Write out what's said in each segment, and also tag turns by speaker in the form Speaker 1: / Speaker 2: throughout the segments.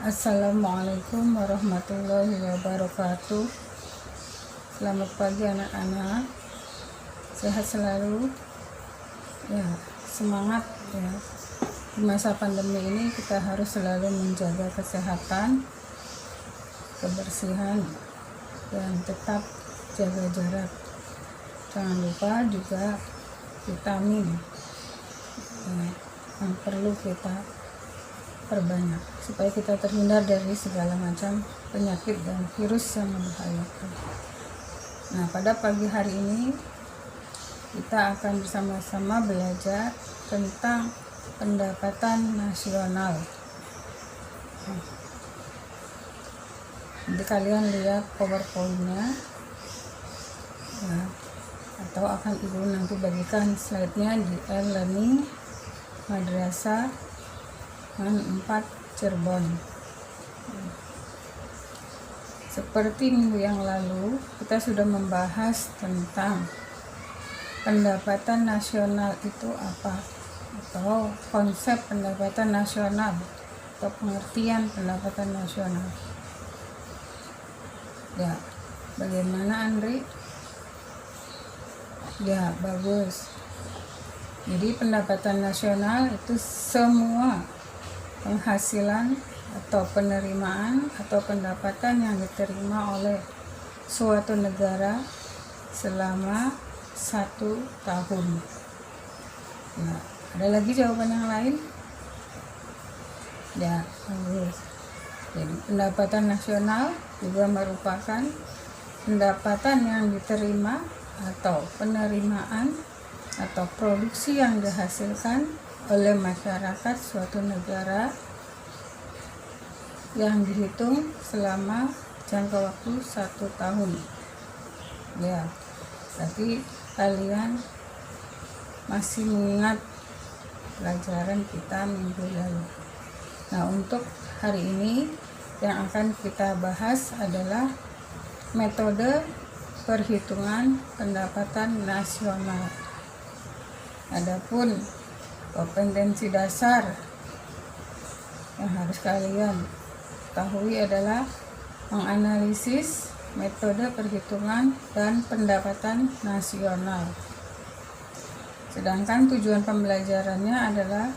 Speaker 1: Assalamualaikum warahmatullahi wabarakatuh. Selamat pagi anak-anak, sehat selalu ya, semangat ya. Di masa pandemi ini kita harus selalu menjaga kesehatan, kebersihan, dan tetap jaga jarak. Jangan lupa juga vitamin ya, yang perlu kita perbanyak supaya kita terhindar dari segala macam penyakit dan virus yang membahayakan. Nah, pada pagi hari ini kita akan bersama-sama belajar tentang pendapatan nasional. Nanti kalian lihat PowerPoint-nya ya, atau akan ibu nanti bagikan slide-nya di e-learning Madrasah 4 Cirebon. Seperti minggu yang lalu kita sudah membahas tentang pendapatan nasional itu apa, atau konsep pendapatan nasional atau pengertian pendapatan nasional ya. Bagaimana Andri? Ya, bagus. Jadi pendapatan nasional itu semua penghasilan atau penerimaan atau pendapatan yang diterima oleh suatu negara selama 1 tahun. Nah, ada lagi jawaban yang lain? Ya, bagus. Jadi pendapatan nasional juga merupakan pendapatan yang diterima atau penerimaan atau produksi yang dihasilkan oleh masyarakat suatu negara yang dihitung selama jangka waktu 1 tahun ya. Tapi kalian masih mengingat pelajaran kita minggu lalu. Nah, untuk hari ini yang akan kita bahas adalah metode perhitungan pendapatan nasional. Adapun kompetensi dasar yang harus kalian ketahui adalah menganalisis metode perhitungan dan pendapatan nasional. Sedangkan tujuan pembelajarannya adalah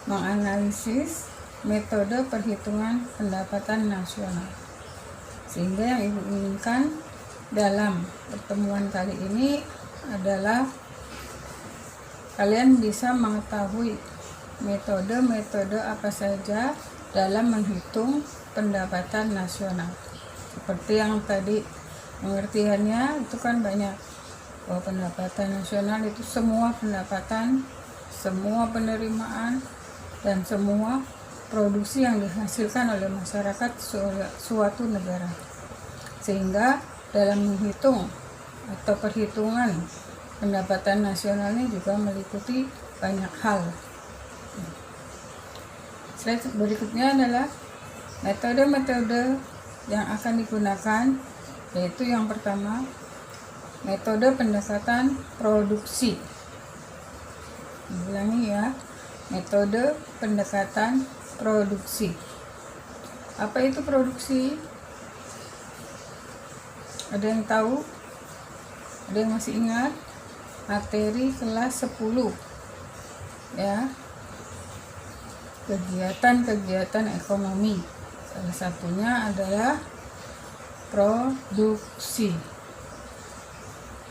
Speaker 1: menganalisis metode perhitungan pendapatan nasional. Sehingga yang Ibu inginkan dalam pertemuan kali ini adalah kalian bisa mengetahui metode-metode apa saja dalam menghitung pendapatan nasional. Seperti yang tadi pengertiannya itu kan banyak, bahwa pendapatan nasional itu semua pendapatan, semua penerimaan, dan semua produksi yang dihasilkan oleh masyarakat suatu negara. Sehingga dalam menghitung atau perhitungan pendapatan nasional ini juga meliputi banyak hal. Slide berikutnya adalah metode-metode yang akan digunakan, yaitu yang pertama metode pendekatan produksi. Ulangi ya, metode pendekatan produksi. Apa itu produksi? Ada yang tahu? Ada yang masih ingat? Materi kelas 10 ya, kegiatan-kegiatan ekonomi. Salah satunya adalah produksi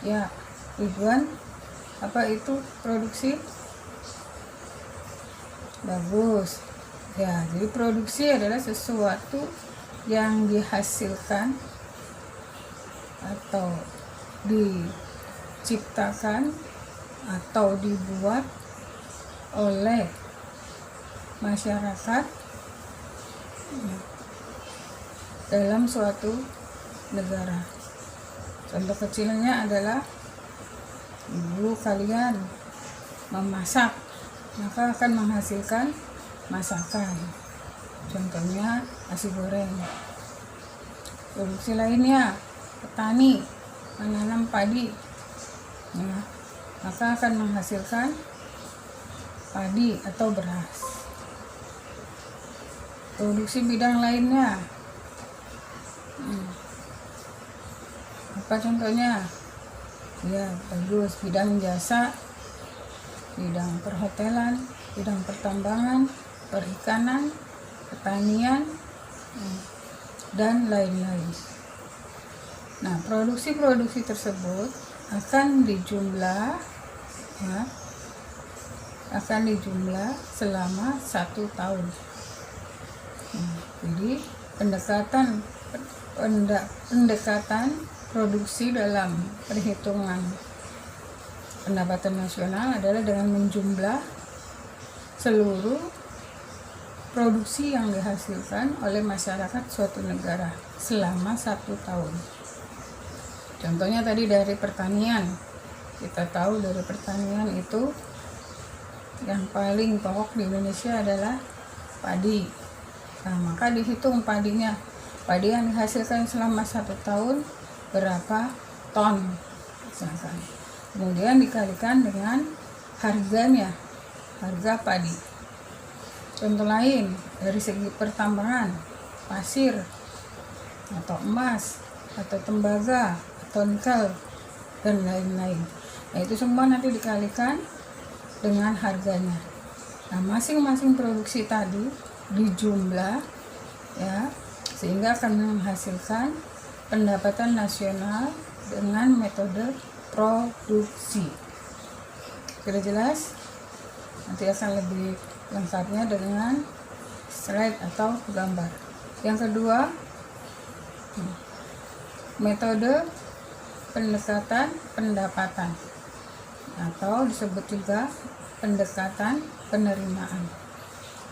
Speaker 1: ya. Ridwan, apa itu produksi? Bagus ya. Jadi produksi adalah sesuatu yang dihasilkan atau diciptakan atau dibuat oleh masyarakat dalam suatu negara. Contoh kecilnya adalah ibu kalian memasak, maka akan menghasilkan masakan. Contohnya nasi goreng. Produksi lainnya, petani menanam padi ya, maka akan menghasilkan padi atau beras. produksi bidang lainnya. Apa contohnya? Ya, bagus. Bidang jasa, bidang perhotelan, bidang pertambangan, perikanan, pertanian, dan lain-lain. Nah, produksi-produksi tersebut akan dijumlah, ya, akan dijumlah selama 1 tahun. Jadi pendekatan produksi dalam perhitungan pendapatan nasional adalah dengan menjumlah seluruh produksi yang dihasilkan oleh masyarakat suatu negara selama 1 tahun. Contohnya tadi dari pertanian, kita tahu dari pertanian itu yang paling pokok di Indonesia adalah padi. Nah, maka dihitung padinya, padi yang dihasilkan selama 1 tahun berapa ton misalkan. Kemudian dikalikan dengan harganya, harga padi. Contoh lain dari segi pertambangan, pasir atau emas atau tembaga atau nikel dan lain-lain. Nah, itu semua nanti dikalikan dengan harganya. Nah, masing-masing produksi tadi dijumlah, ya, sehingga akan menghasilkan pendapatan nasional dengan metode produksi. Sudah jelas? Nanti akan lebih lengkapnya dengan slide atau gambar. Yang kedua, metode pendekatan pendapatan atau disebut juga pendekatan penerimaan.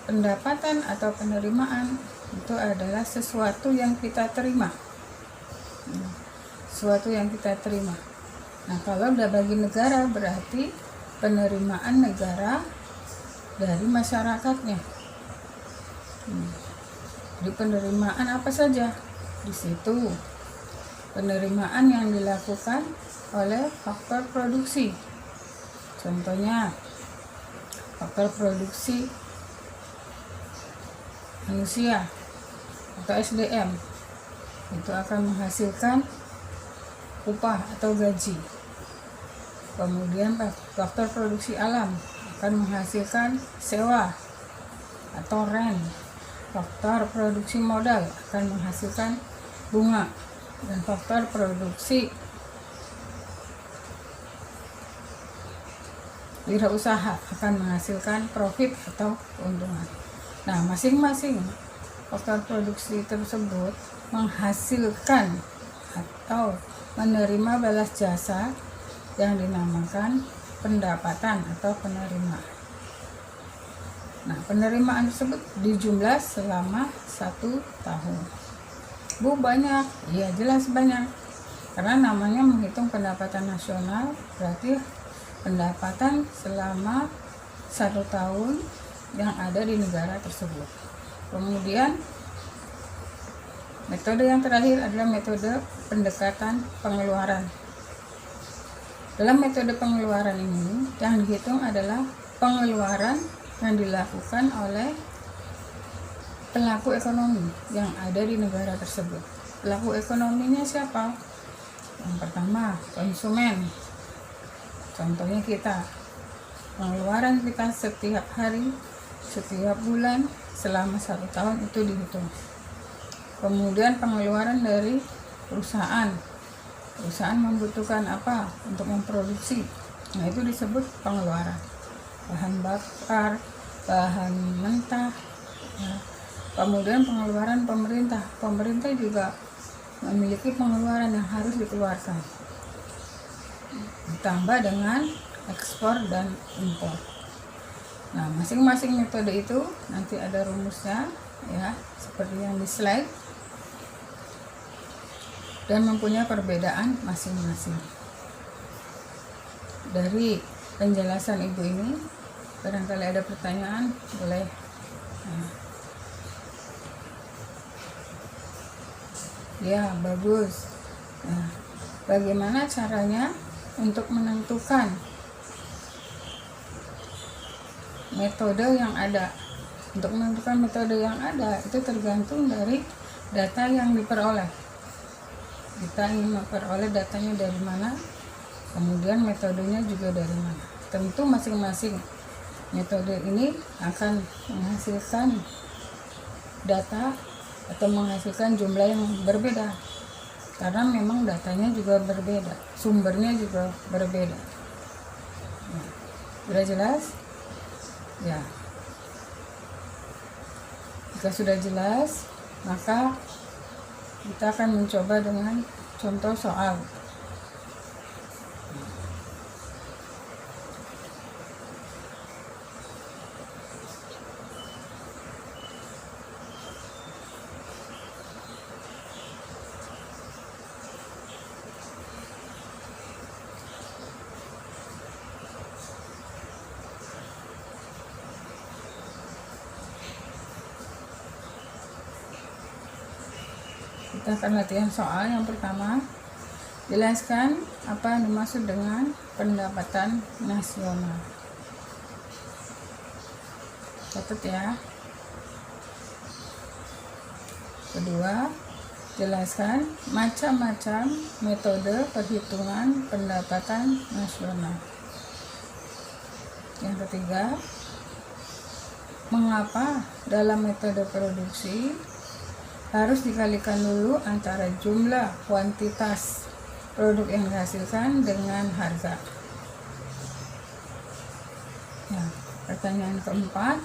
Speaker 1: Pendapatan atau penerimaan itu adalah sesuatu yang kita terima. Sesuatu yang kita terima. Nah, kalau udah bagi negara berarti penerimaan negara dari masyarakatnya. Di penerimaan apa saja? Di situ penerimaan yang dilakukan oleh faktor produksi. Contohnya faktor produksi manusia atau SDM itu akan menghasilkan upah atau gaji. Kemudian faktor produksi alam akan menghasilkan sewa atau rent. Faktor produksi modal akan menghasilkan bunga, dan faktor produksi wirausaha akan menghasilkan profit atau keuntungan. Nah, masing-masing faktor produksi tersebut menghasilkan atau menerima balas jasa yang dinamakan pendapatan atau penerimaan. Nah, penerimaan tersebut dijumlah selama 1 tahun. Bu, banyak? Iya, jelas banyak. Karena namanya menghitung pendapatan nasional, berarti pendapatan selama 1 tahun yang ada di negara tersebut. Kemudian metode yang terakhir adalah metode pendekatan pengeluaran. Dalam metode pengeluaran ini yang dihitung adalah pengeluaran yang dilakukan oleh pelaku ekonomi yang ada di negara tersebut. Pelaku ekonominya siapa? Yang pertama, konsumen. Contohnya kita. Pengeluaran kita setiap hari, setiap bulan, selama 1 tahun itu dihitung. Kemudian pengeluaran dari perusahaan. Perusahaan membutuhkan apa untuk memproduksi? Nah, itu disebut pengeluaran. Bahan bakar, bahan mentah, ya. Kemudian pengeluaran pemerintah. Pemerintah juga memiliki pengeluaran yang harus dikeluarkan. Ditambah dengan ekspor dan impor. Nah, masing-masing metode itu nanti ada rumusnya, ya, seperti yang di slide, dan mempunyai perbedaan masing-masing. Dari penjelasan ibu ini, barangkali ada pertanyaan, boleh. Ya, bagus. Nah, bagaimana caranya untuk menentukan metode yang ada? Untuk menentukan metode yang ada itu tergantung dari data yang diperoleh. Kita ingin memperoleh datanya dari mana, kemudian metodenya juga dari mana. Tentu masing-masing metode ini akan menghasilkan data atau menghasilkan jumlah yang berbeda, karena memang datanya juga berbeda, sumbernya juga berbeda. Ya, sudah jelas? Ya, jika sudah jelas, maka kita akan mencoba dengan contoh soal. Kita akan latihan soal yang pertama. Jelaskan apa yang dimaksud dengan pendapatan nasional. Catat ya. Kedua, jelaskan macam-macam metode perhitungan pendapatan nasional. Yang ketiga, mengapa dalam metode produksi harus dikalikan dulu antara jumlah kuantitas produk yang dihasilkan dengan harga. Ya, pertanyaan keempat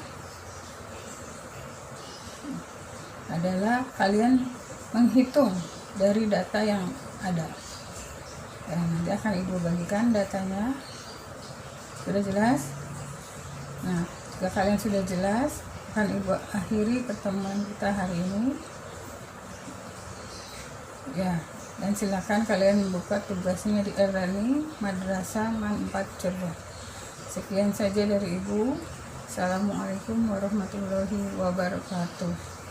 Speaker 1: adalah kalian menghitung dari data yang ada. Ya, nanti akan Ibu bagikan datanya. Sudah jelas? Nah, jika kalian sudah jelas, akan Ibu akhiri pertemuan kita hari ini. Ya, dan silakan kalian membuka tugasnya di e-learning Madrasah Man 4 Cirebon. Sekian saja dari Ibu. Assalamualaikum warahmatullahi wabarakatuh.